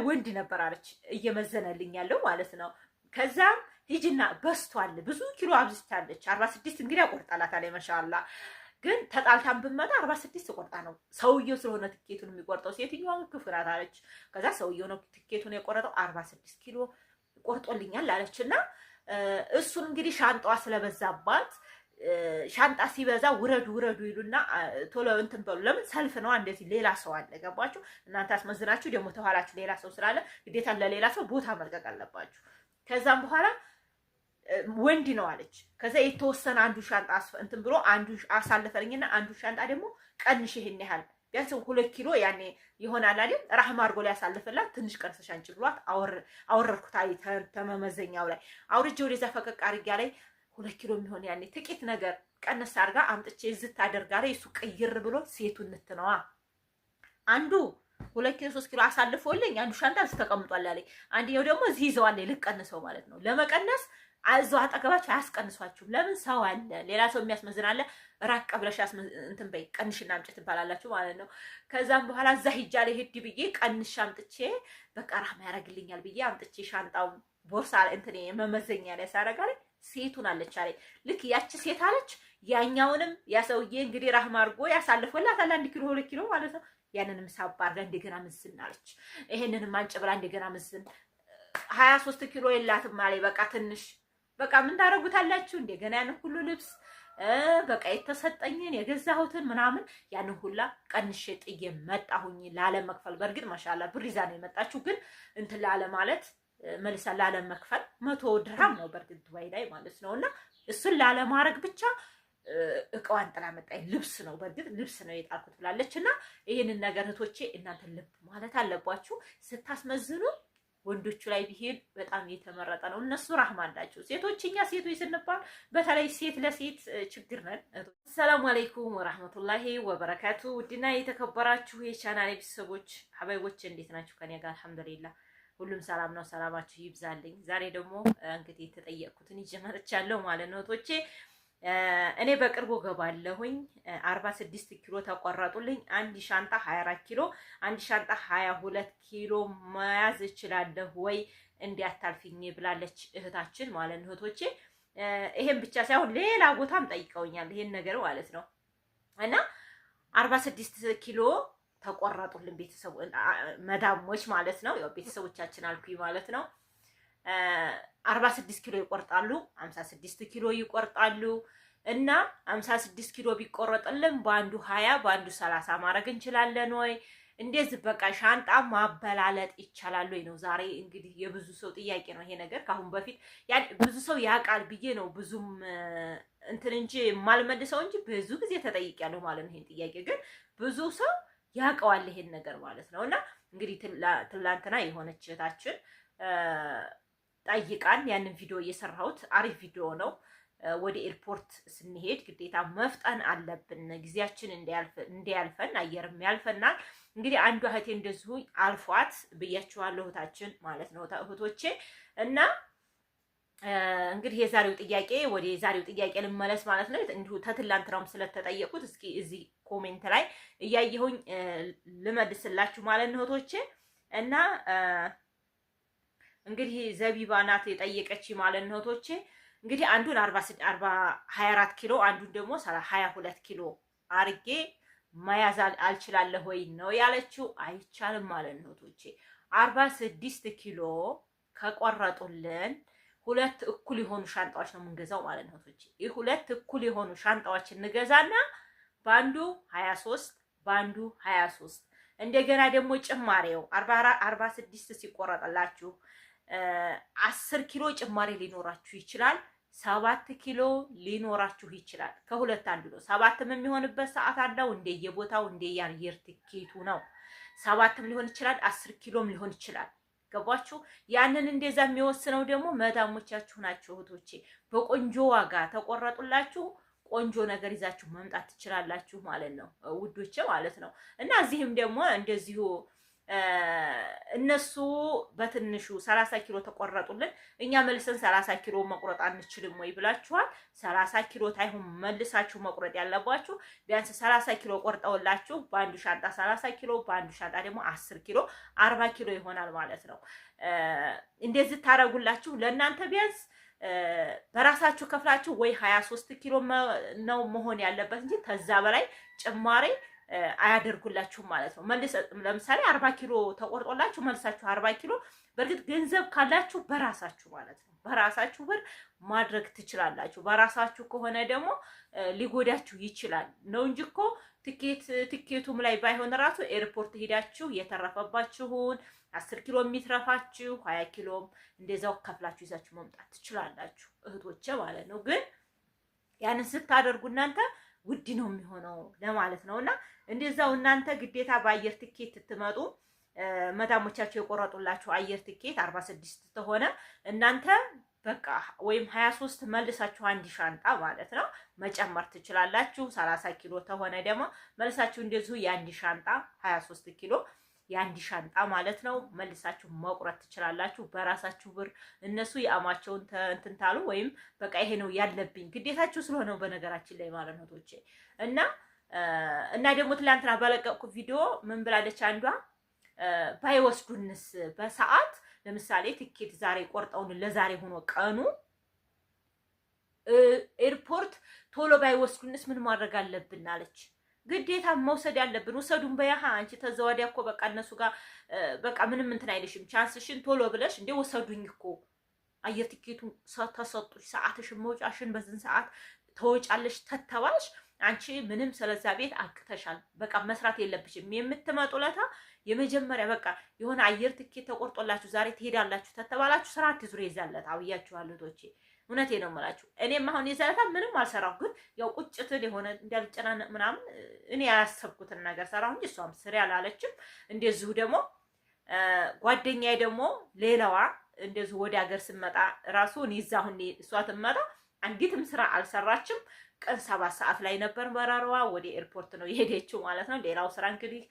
ወንድ ነበር አለች እየመዘነልኝ ያለው ማለት ነው። ከዛም ሂጂና በስቷል ብዙ ኪሎ አብዝታለች 46 እንግዲህ አቆርጣላታለች ማሻአላ። ግን ተጣልታን ብመጣ 46 ቆርጣ ነው ሰውየው ስለሆነ ትኬቱን የሚቆርጠው ሴትዮዋ ክፉ ናት አለች። ከዛ ሰውየው ነው ትኬቱን የቆረጠው 46 ኪሎ ቆርጦልኛል አለችና እሱን እንግዲህ ሻንጣዋ ስለበዛባት ሻንጣ ሲበዛ ውረዱ ይሉና ቶሎ እንትን በሉ። ለምን ሰልፍ ነው እንደዚህ ሌላ ሰው አለ ገባችሁ? እናንተ አስመዝናችሁ ደግሞ ተኋላችሁ ሌላ ሰው ስላለ ግዴታ ለሌላ ሰው ቦታ መልቀቅ አለባችሁ። ከዛም በኋላ ወንድ ነው አለች። ከዛ የተወሰነ አንዱ ሻንጣ እንትን ብሎ አንዱ አሳለፈልኝና አንዱ ሻንጣ ደግሞ ቀንሽ ይሄን ያህል ቢያንስ 2 ኪሎ ያኔ ይሆናል አይደል? ራህማ አድርጎ ላይ ያሳልፈላት ትንሽ ቀርሰሽ አንቺ ብሏት አወረድኩት። አይ ተመመዘኛው ላይ አውርጄ ወደዛ ፈቀቅ አድርጋ ላይ 2 ኪሎ የሚሆን ያኔ ጥቂት ነገር ቀነስ አድርጋ አምጥቼ ዝት አደርጋ ላይ እሱ ቀይር ብሎ ሴቱን እንትነዋ አንዱ 2 ኪሎ 3 ኪሎ አሳልፎልኝ አንዱ ሻንጣ ተቀምጧል አለኝ። አንደኛው ደግሞ እዚህ ይዘዋል ልቀንሰው ማለት ነው። ለመቀነስ አዛው አጠገባችሁ አያስቀንሷችሁም። ለምን ሰው አለ ሌላ ሰው የሚያስመዝን አለ። ራቅ ብለሽ እንትን በይ ቀንሽና አምጪ ትባላላችሁ ማለት ነው። ከዛም በኋላ እዛ ሂጃ ላይ ሄድ ብዬ ቀንሽ አምጥቼ በቃ ራህማ ያረግልኛል ብዬ አምጥቼ ሻንጣው ቦርሳ እንትን መመዘኛ ላይ ሳረጋለኝ ሴቱን አለች አለኝ። ልክ ያቺ ሴት አለች ያኛውንም ያ ሰውዬ እንግዲህ ራህማ አድርጎ ያሳልፈላታል 1 ኪሎ 2 ኪሎ ማለት ነው። ያንንም ሳባርጋ እንደገና ምዝን አለች። ይሄንንም አንጭ ብላ እንደገና ምዝን 23 ኪሎ የላትም አለኝ። በቃ ትንሽ በቃ ምን ታረጉታላችሁ? እንደገና ያን ሁሉ ልብስ በቃ የተሰጠኝን የገዛሁትን ምናምን ያንን ሁላ ቀንሼ ጥዬ መጣሁኝ ላለ መክፈል። በእርግጥ ማሻአላ ብር ይዛ ነው የመጣችሁ፣ ግን እንትን ላለ ማለት መልሳ ላለ መክፈል 100 ድርሃም ነው በእርግጥ ዱባይ ላይ ማለት ነውና እሱን ላለ ማድረግ ብቻ እቃዋን ጥላ መጣኝ። ልብስ ነው በእርግጥ ልብስ ነው የጣልኩት ብላለችና ይሄንን ነገር እህቶቼ እናንተ ልብ ማለት አለባችሁ ስታስመዝኑ። ወንዶቹ ላይ ቢሄድ በጣም የተመረጠ ነው። እነሱ ራህማ አላቸው። ሴቶችኛ ሴቶች ስንባል በተለይ ሴት ለሴት ችግር ነን። ሰላም አለይኩም ወራህመቱላሂ ወበረካቱ። ውድና የተከበራችሁ የቻናሌ ቤተሰቦች ሀባይቦች እንዴት ናችሁ? ከኔ ጋር አልሐምዱሊላህ ሁሉም ሰላም ነው። ሰላማችሁ ይብዛልኝ። ዛሬ ደግሞ እንግዲህ የተጠየቅኩትን ይዤ መጥቻለሁ ማለት ነው እህቶቼ። እኔ በቅርቡ ገባለሁኝ 46 ኪሎ ተቆረጡልኝ። አንድ ሻንጣ 24 ኪሎ አንድ ሻንጣ 22 ኪሎ መያዝ እችላለሁ ወይ እንዲያታልፊኝ ብላለች እህታችን ማለት ነው እህቶቼ። ይሄን ብቻ ሳይሆን ሌላ ቦታም ጠይቀውኛል ይሄን ነገር ማለት ነው። እና 46 ኪሎ ተቆረጡልን ቤተሰቡ መዳሞች ማለት ነው። ያው ቤተሰቦቻችን አልኩኝ ማለት ነው። 46 ኪሎ ይቆርጣሉ፣ 56 ኪሎ ይቆርጣሉ። እና 56 ኪሎ ቢቆረጥልን በአንዱ 20 በአንዱ 30 ማድረግ እንችላለን ወይ? እንደዚህ በቃ ሻንጣ ማበላለጥ ይቻላል ወይ ነው ዛሬ እንግዲህ የብዙ ሰው ጥያቄ ነው ይሄ ነገር። ካሁን በፊት ብዙ ሰው ያውቃል ብዬ ነው ብዙም እንትን እንጂ ማልመልሰው እንጂ ብዙ ጊዜ ተጠይቄያለሁ ማለት ነው። ይሄን ጥያቄ ግን ብዙ ሰው ያውቀዋል ይሄን ነገር ማለት ነው። እና እንግዲህ ትላንትና የሆነች እህታችን ጠይቃን ያንን ቪዲዮ እየሰራሁት አሪፍ ቪዲዮ ነው። ወደ ኤርፖርት ስንሄድ ግዴታ መፍጠን አለብን ጊዜያችን እንዲያልፈን አየርም ያልፈናል። እንግዲህ አንዱ እህቴ እንደዚሁ አልፏት ብያችኋለሁ እህታችን ማለት ነው እህቶቼ። እና እንግዲህ የዛሬው ጥያቄ ልመለስ ማለት ነው። እንዲሁ ተትላንትናውም ስለተጠየቁት እስኪ እዚህ ኮሜንት ላይ እያየሁኝ ልመልስላችሁ ማለት ነው እህቶቼ። እና እንግዲህ ዘቢባ ናት የጠየቀች ማለት ነው እህቶቼ። እንግዲህ አንዱን 24 ኪሎ አንዱን ደግሞ 22 ኪሎ አርጌ መያዝ አልችላለሁ ወይ ነው ያለችው። አይቻልም ማለት ነው እህቶቼ። 46 ኪሎ ከቆረጡልን 2 እኩል የሆኑ ሻንጣዎች ነው የምንገዛው ማለት ነው እህቶቼ። ይህ 2 እኩል የሆኑ ሻንጣዎችን እንገዛና በአንዱ 23 በአንዱ 23 እንደገና ደግሞ ጭማሬው 46 ሲቆረጥላችሁ 10 ኪሎ ጭማሬ ሊኖራችሁ ይችላል። 7 ኪሎ ሊኖራችሁ ይችላል። ከሁለት አንዱ ነው። 7ም የሚሆንበት ሰዓት አለው እንደየቦታው እንደየአየር ትኬቱ ነው። 7ም ሊሆን ይችላል 10 ኪሎም ሊሆን ይችላል። ገባችሁ? ያንን እንደዛ የሚወስነው ደግሞ መዳሞቻችሁ ናቸው እህቶቼ። በቆንጆ ዋጋ ተቆረጡላችሁ ቆንጆ ነገር ይዛችሁ መምጣት ትችላላችሁ ማለት ነው ውዶቼ ማለት ነው። እና እዚህም ደግሞ እንደዚሁ እነሱ በትንሹ 30 ኪሎ ተቆረጡልን፣ እኛ መልሰን 30 ኪሎ መቁረጥ አንችልም ወይ ብላችኋል። 30 ኪሎ ታይሆን መልሳችሁ መቁረጥ ያለባችሁ ቢያንስ 30 ኪሎ ቆርጠውላችሁ በአንዱ ሻንጣ 30 ኪሎ በአንዱ ሻንጣ ደግሞ 10 ኪሎ 40 ኪሎ ይሆናል ማለት ነው። እንደዚህ ታረጉላችሁ ለእናንተ ቢያንስ በራሳችሁ ከፍላችሁ ወይ 23 ኪሎ ነው መሆን ያለበት እንጂ ከዛ በላይ ጭማሬ አያደርጉላችሁም ማለት ነው። ለምሳሌ 40 ኪሎ ተቆርጦላችሁ መልሳችሁ 40 ኪሎ በእርግጥ ገንዘብ ካላችሁ በራሳችሁ ማለት ነው በራሳችሁ ብር ማድረግ ትችላላችሁ። በራሳችሁ ከሆነ ደግሞ ሊጎዳችሁ ይችላል ነው እንጂ እኮ ትኬቱም ላይ ባይሆን ራሱ ኤርፖርት ሄዳችሁ የተረፈባችሁን 10 ኪሎ የሚትረፋችሁ 20 ኪሎም እንደዛው ከፍላችሁ ይዛችሁ መምጣት ትችላላችሁ እህቶቼ ማለት ነው። ግን ያንን ስታደርጉ እናንተ ውድ ነው የሚሆነው ለማለት ነውና እንደዛው እናንተ ግዴታ በአየር ትኬት ትመጡ መዳሞቻችሁ የቆረጡላችሁ አየር ትኬት 46 ተሆነ እናንተ በቃ ወይም 23 መልሳችሁ አንድ ሻንጣ ማለት ነው መጨመር ትችላላችሁ። 30 ኪሎ ተሆነ ደግሞ መልሳችሁ እንደዚሁ የአንድ ሻንጣ 23 ኪሎ የአንድ ሻንጣ ማለት ነው መልሳችሁ መቁረጥ ትችላላችሁ በራሳችሁ ብር። እነሱ የአማቸውን እንትን ታሉ ወይም በቃ ይሄ ነው ያለብኝ ግዴታችሁ ስለሆነ በነገራችን ላይ ማለት ነው ቶቼ እና ደግሞ ትላንትና ባለቀቁ ቪዲዮ ምን ብላለች አንዷ ባይወስዱንስ በሰዓት ለምሳሌ ትኬት ዛሬ ቆርጠውን ለዛሬ ሆኖ ቀኑ ኤርፖርት ቶሎ ባይወስዱንስ ምን ማድረግ አለብን አለች። ግዴታ መውሰድ ያለብን ውሰዱን በያሃ አንቺ ተዘዋዲያ እኮ በቃ እነሱ ጋር በቃ ምንም እንትን አይልሽም ቻንስሽን ቶሎ ብለሽ እንደ ወሰዱኝ እኮ አየር ትኬቱን ተሰጡሽ ሰዓትሽን መውጫሽን በዝን ሰዓት ተወጫለሽ ተተባልሽ አንቺ ምንም ስለዛ ቤት አቅተሻል በቃ መስራት የለብሽም። የምትመጡለታ የመጀመሪያ በቃ የሆነ አየር ትኬት ተቆርጦላችሁ ዛሬ ትሄዳላችሁ ተተባላችሁ ስራ አትዙሪ ይዛለት አብያችኋለሁ ቶቼ እውነቴ ነው የምላችሁ። እኔም አሁን የዛለታ ምንም አልሰራሁ ግን ያው ቁጭትን የሆነ እንዳልጨናነቅ ምናምን እኔ ያሰብኩትን ነገር ሰራሁ እንጂ እሷም ስሪ አላለችም። እንደዚሁ ደግሞ ጓደኛዬ ደግሞ ሌላዋ እንደዚሁ ወደ ሀገር ስመጣ ራሱ እኔ እዛ አሁን እሷ ትመጣ አንዲትም ስራ አልሰራችም። ቀን 7 ሰዓት ላይ ነበር በረራዋ ወደ ኤርፖርት ነው የሄደችው ማለት ነው። ሌላው ስራ እንግዲህ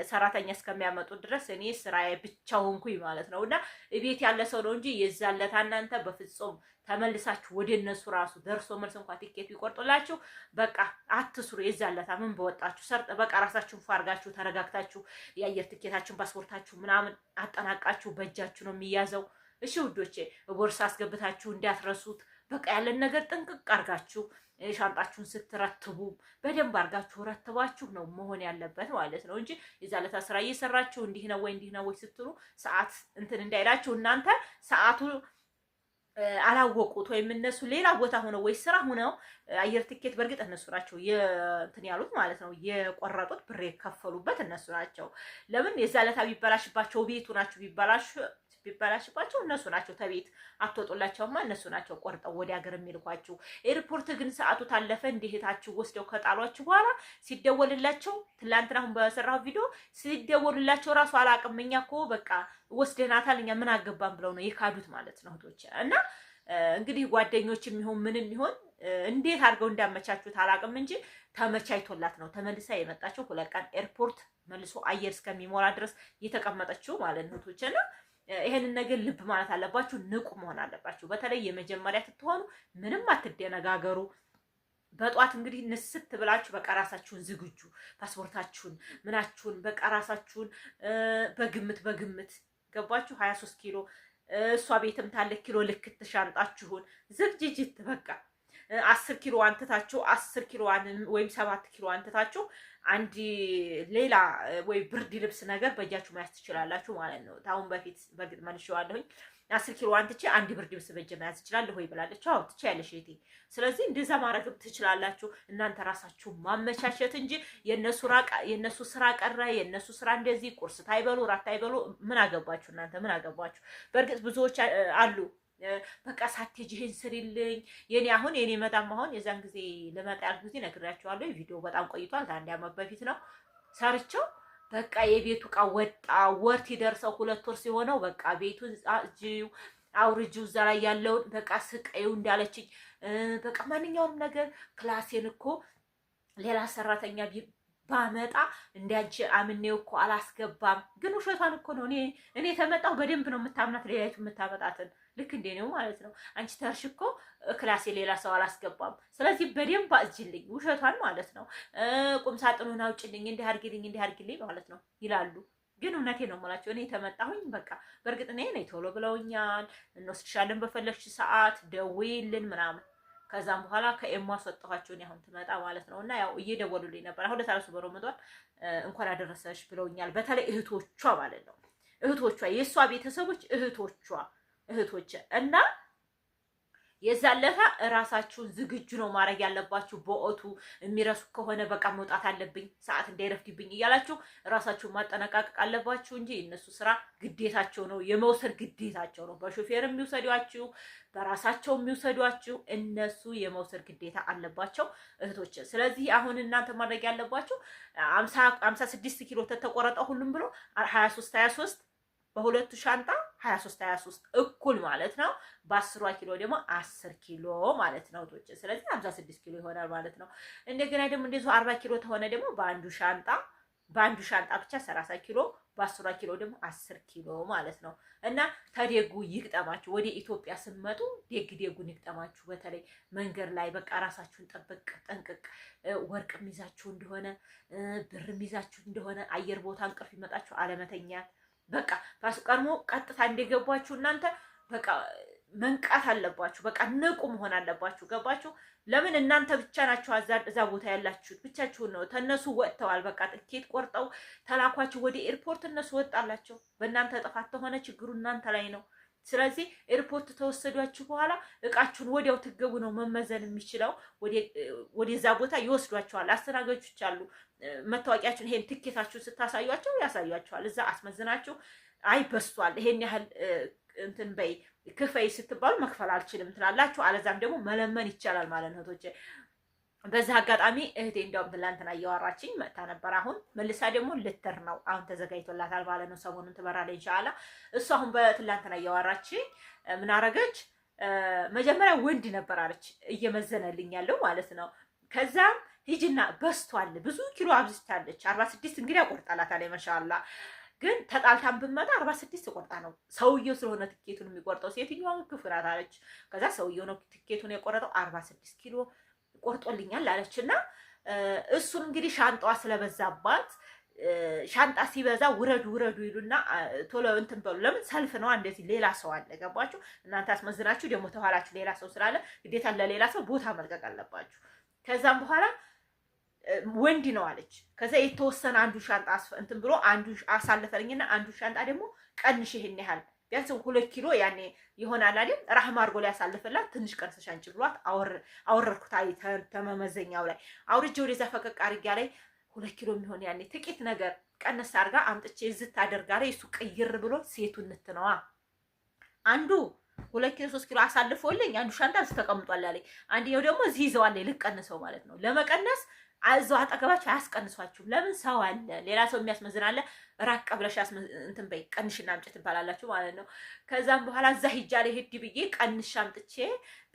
ሰራተኛ እስከሚያመጡ ድረስ እኔ ስራዬ ብቻ ሆንኩኝ ማለት ነውና እቤት ያለ ሰው ነው እንጂ የዛለታ እናንተ በፍጹም ተመልሳችሁ ወደ እነሱ ራሱ ደርሶ መልስ እንኳን ቲኬት ቢቆርጡላችሁ በቃ አትስሩ። የዛለታ ምን በወጣችሁ ሰርጥ በቃ ራሳችሁን ፋርጋችሁ ተረጋግታችሁ የአየር ቲኬታችሁን ፓስፖርታችሁ ምናምን አጠናቃችሁ በእጃችሁ ነው የሚያዘው። እሺ ውዶቼ ቦርሳ አስገብታችሁ እንዳትረሱት። በቃ ያለን ነገር ጥንቅቅ አርጋችሁ ሻንጣችሁን ስትረትቡ በደንብ አርጋችሁ ረትባችሁ ነው መሆን ያለበት ማለት ነው እንጂ የዛለታ ስራ እየሰራችሁ እንዲህ ነው ወይ ስትሉ ሰዓት እንትን እንዳይላችሁ እናንተ ሰዓቱ አላወቁት ወይም እነሱ ሌላ ቦታ ሆነው ወይ ስራ ሆነው አየር ትኬት በርግጥ እነሱ ናቸው እንትን ያሉት ማለት ነው የቆረጡት ብር የከፈሉበት እነሱ ናቸው። ለምን የዛለታ ቢበላሽባቸው ቤቱ ናቸው ቢበላሽባቸው እነሱ ናቸው ተቤት አትወጡላቸውማ እነሱ ናቸው ቆርጠው ወደ ሀገር የሚልኳችሁ። ኤርፖርት ግን ሰዓቱ ታለፈ እንዲህታችሁ ወስደው ከጣሏችሁ በኋላ ሲደወልላቸው ትላንትና አሁን በሰራው ቪዲዮ ሲደወልላቸው ራሱ አላቅም እኛ እኮ በቃ ወስደናታል እኛ ምን አገባን ብለው ነው የካዱት ማለት ነው እህቶች። እና እንግዲህ ጓደኞች የሚሆን ምንም ይሆን እንዴት አድርገው እንዳመቻቹት አላቅም እንጂ ተመቻችቶላት ነው ተመልሳ የመጣችው። 2 ቀን ኤርፖርት መልሶ አየር እስከሚሞላ ድረስ የተቀመጠችው ማለት ነው እህቶች። እና ይሄንን ነገር ልብ ማለት አለባችሁ፣ ንቁ መሆን አለባችሁ። በተለይ የመጀመሪያ ስትሆኑ ምንም አትደነጋገሩ። በጧት እንግዲህ ንስት ብላችሁ በቃ ራሳችሁን ዝግጁ ፓስፖርታችሁን ምናችሁን በቃ ራሳችሁን በግምት ገባችሁ 23 ኪሎ እሷ ቤትም ታለ ኪሎ ልክት ሻንጣችሁን ዝግጅት በቃ 10 ኪሎ አንተታችሁ 10 ኪሎ ወይም 7 ኪሎ አንተታችሁ አንድ ሌላ ወይ ብርድ ልብስ ነገር በእጃችሁ መያዝ ትችላላችሁ ማለት ነው። ታውን በፊት በግድ መልሼዋለሁኝ 10 ኪሎ አንትቼ አንድ ብርድ ልብስ በእጄ መያዝ እችላለሁ ወይ ብላለች። አዎ ትችያለሽ እህቴ። ስለዚህ እንደዛ ማድረግ ትችላላችሁ እናንተ ራሳችሁ ማመቻቸት እንጂ የነሱ ስራ ቀረ የነሱ ስራ እንደዚህ ቁርስ ታይበሉ ራት ታይበሉ ምን አገባችሁ እናንተ ምን አገባችሁ። በእርግጥ ብዙዎች አሉ በቃ ሳትሄጂ ይሄን ስሪልኝ የኔ መዳም አሁን የዛን ጊዜ ለመጣ ያልኩ ጊዜ ነግራችኋለሁ። ቪዲዮ በጣም ቆይቷል ከአንድ ዓመት በፊት ነው ሰርቸው። በቃ የቤቱ ዕቃ ወጣ ወር ሲደርሰው 2 ወር ሲሆነው በቃ ቤቱን አውርጂው እዛ ላይ ያለውን በቃ ስቀዩ እንዳለችኝ በቃ ማንኛውንም ነገር ክላሴን እኮ ሌላ ሰራተኛ ባመጣ እንዲያንቺ አምኔው እኮ አላስገባም። ግን ውሸቷን እኮ ነው። እኔ ተመጣሁ በደንብ ነው የምታምናት ሌላይቱ የምታመጣትን ልክ እንዴ ነው ማለት ነው። አንቺ ተርሽ እኮ ክላሴ ሌላ ሰው አላስገባም። ስለዚህ በደንብ አዝጅልኝ ውሸቷን ማለት ነው። ቁም ሳጥኑን አውጭልኝ እንዲህ አድርጊልኝ ማለት ነው ይላሉ። ግን እውነቴ ነው የምላቸው። እኔ ተመጣሁኝ በቃ በእርግጥ እኔ ቶሎ ብለውኛል። እንወስድሻለን በፈለግሽ ሰዓት ደውይልን ምናምን። ከዛም በኋላ ከኤሟ አስወጣኋቸው። እኔ አሁን ትመጣ ማለት ነው። እና ያው እየደወሉልኝ ነበር። አሁን ለታረሱ በረመዷን እንኳን አደረሰሽ ብለውኛል። በተለይ እህቶቿ ማለት ነው። እህቶቿ የእሷ ቤተሰቦች እህቶች እና የዛለታ እራሳችሁን ዝግጁ ነው ማድረግ ያለባችሁ። በኦቱ የሚረሱ ከሆነ በቃ መውጣት አለብኝ ሰዓት እንዳይረፍድብኝ እያላችሁ እራሳችሁን ማጠነቃቀቅ አለባችሁ እንጂ እነሱ ስራ ግዴታቸው ነው፣ የመውሰድ ግዴታቸው ነው። በሾፌር የሚውሰዷችሁ፣ በራሳቸው የሚውሰዷችሁ፣ እነሱ የመውሰድ ግዴታ አለባቸው እህቶች። ስለዚህ አሁን እናንተ ማድረግ ያለባችሁ 56 ኪሎ ተቆረጠ ሁሉም ብሎ 23 በሁለቱ ሻንጣ 23 እኩል ማለት ነው። በ10 ኪሎ ደግሞ 10 ኪሎ ማለት ነው ቶች። ስለዚህ 56 ኪሎ ይሆናል ማለት ነው። እንደገና ደግሞ እንደዚሁ 40 ኪሎ ተሆነ ደግሞ በአንዱ ሻንጣ ብቻ 30 ኪሎ፣ በ10 ኪሎ ደግሞ 10 ኪሎ ማለት ነው። እና ተደጉ ይግጠማችሁ። ወደ ኢትዮጵያ ስትመጡ ደጉን ይግጠማችሁ። በተለይ መንገድ ላይ በቃ ራሳችሁን ጠንቅቅ። ወርቅ ሚዛችሁ እንደሆነ ብር ሚዛችሁ እንደሆነ አየር ቦታ እንቅልፍ ይመጣችሁ አለመተኛት። በቃ ቀድሞ ቀጥታ እንደገባችሁ እናንተ በቃ መንቃት አለባችሁ። በቃ ንቁ መሆን አለባችሁ። ገባችሁ? ለምን እናንተ ብቻ ናችሁ እዛ ቦታ ያላችሁት፣ ብቻችሁን ነው። ተነሱ ወጥተዋል። በቃ ትኬት ቆርጠው ተላኳችሁ ወደ ኤርፖርት፣ እነሱ ወጣላቸው። በእናንተ ጥፋት ተሆነ ችግሩ እናንተ ላይ ነው። ስለዚህ ኤርፖርት ተወሰዷችሁ በኋላ እቃችሁን ወዲያው ትገቡ ነው መመዘን የሚችለው። ወደዛ ቦታ ይወስዷቸዋል። አስተናጋጆች አሉ። መታወቂያችሁን ይሄን ትኬታችሁን ስታሳዩቸው ያሳዩአቸዋል። እዛ አስመዝናችሁ አይ በስቷል ይሄን ያህል እንትን በይ ክፈይ ስትባሉ መክፈል አልችልም ትላላችሁ። አለዛም ደግሞ መለመን ይቻላል ማለት ነው እህቶቼ። በዚህ አጋጣሚ እህቴ እንደውም ትላንትና እያወራችኝ መጥታ ነበር። አሁን መልሳ ደግሞ ልትር ነው። አሁን ተዘጋጅቶላታል ማለት ነው። ሰሞኑን ትበራለች ኢንሻአላህ። እሱ አሁን በትላንትና እያወራችኝ ምን አረገች? መጀመሪያ ወንድ ነበር አለች እየመዘነልኝ ያለው ማለት ነው። ከዛም ሂጂና በስቷል ብዙ ኪሎ አብዝታለች። 46 እንግዲህ አቆርጣላታል ማሻአላህ። ግን ተጣልታን ብመጣ 46 ቆርጣ ነው ሰውየው ስለሆነ ትኬቱን የሚቆርጠው። ሴትዮዋ ክፉ ናት አለች። ከዛ ሰውየው ነው ትኬቱን የቆረጠው 46 ኪሎ ቆርጦልኛል አለችና እሱን እንግዲህ ሻንጣዋ ስለበዛባት ሻንጣ ሲበዛ ውረዱ ይሉና ቶሎ እንትን በሉ። ለምን ሰልፍ ነው እንደዚህ ሌላ ሰው አለ። ገባችሁ? እናንተ አስመዝናችሁ ደግሞ ተኋላችሁ ሌላ ሰው ስላለ ግዴታ ለሌላ ሰው ቦታ መልቀቅ አለባችሁ። ከዛም በኋላ ወንድ ነው አለች። ከዛ የተወሰነ አንዱ ሻንጣ እንትን ብሎ አንዱ አሳልፈልኝና አንዱ ሻንጣ ደግሞ ቀንሽ ይሄን ያህል ቢያንስ 2 ኪሎ ያኔ ይሆናል አይደል? ራህማ አድርጎ ላይ ያሳልፈላት ትንሽ ቀርሰሽ አንቺ ብሏት አወረድኩት። አይ ተመመዘኛው ላይ አውርጄ ወደዛ ፈቀቅ አድርጋ ላይ 2 ኪሎ የሚሆን ያኔ ጥቂት ነገር ቀነስ አድርጋ አምጥቼ ዝት አደርጋ ላይ እሱ ቅይር ብሎ ሴቱ እንትነዋ አንዱ 2 ኪሎ 3 ኪሎ አሳልፎልኝ አንዱ ሻንጣ ተቀምጧል አለኝ። አንደኛው ደግሞ እዚህ ይዘዋል ልቀንሰው ማለት ነው። ለመቀነስ አዘው አጠገባችሁ አያስቀንሷችሁ። ለምን ሰው አለ፣ ሌላ ሰው የሚያስመዝን አለ። ራቅ ብለሽ እንትን በይ ቀንሽና አምጪ ትባላላችሁ ማለት ነው። ከዛም በኋላ እዛ ሂጃ ላይ ሄድ ብዬ ቀንሽ አምጥቼ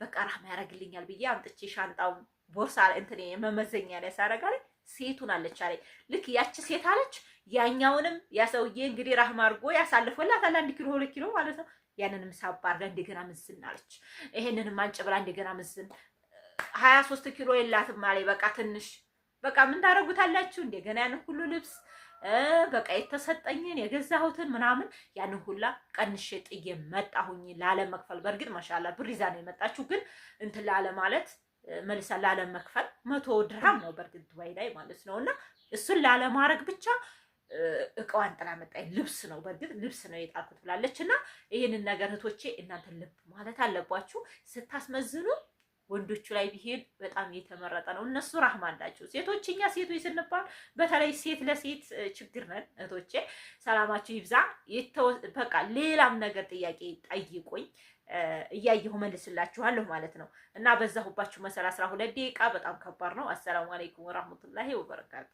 በቃ ራህማ ያደርግልኛል ብዬ አምጥቼ ሻንጣው ቦርሳ እንትን መመዘኛ ላይ ሳረጋለኝ ሴቱን አለች አለኝ። ልክ ያቺ ሴት አለች ያኛውንም ያ ሰውዬ እንግዲህ ራህማ አድርጎ ያሳልፈላታል 1 ኪሎ 2 ኪሎ ማለት ነው። ያንንም ሳባ አድርጋ እንደገና ምዝን አለች። ይሄንንም አንጭ ብላ እንደገና ምዝን 23 ኪሎ የላትም አለኝ። በቃ ትንሽ በቃ ምን ታረጉታላችሁ? እንደገና ያንን ሁሉ ልብስ በቃ የተሰጠኝን የገዛሁትን ምናምን ያንን ሁላ ቀንሼ ጥዬ መጣሁኝ ላለ መክፈል። በእርግጥ ማሻአላ ብር ይዛ ነው የመጣችሁ፣ ግን እንትን ላለ ማለት መልሳ ላለ መክፈል 100 ድርሃም ነው በእርግጥ ዱባይ ላይ ማለት ነው። እና እሱን ላለ ማድረግ ብቻ እቃዋን ጥላ መጣኝ። ልብስ ነው በእርግጥ ልብስ ነው የጣልኩት ብላለች። እና ይሄንን ነገር እህቶቼ እናንተ ልብ ማለት አለባችሁ ስታስመዝኑ። ወንዶቹ ላይ ቢሄድ በጣም የተመረጠ ነው። እነሱ ራህማ አላቸው። ሴቶችኛ ሴቶች ስንባል በተለይ ሴት ለሴት ችግር ነን እህቶቼ። ሰላማችሁ ይብዛ። በቃ ሌላም ነገር ጥያቄ ጠይቁኝ እያየሁ መልስላችኋለሁ ማለት ነው። እና በዛሁባችሁ መሰል 12 ደቂቃ በጣም ከባድ ነው። አሰላሙ አለይኩም ወራህመቱላሂ ወበረካቱ።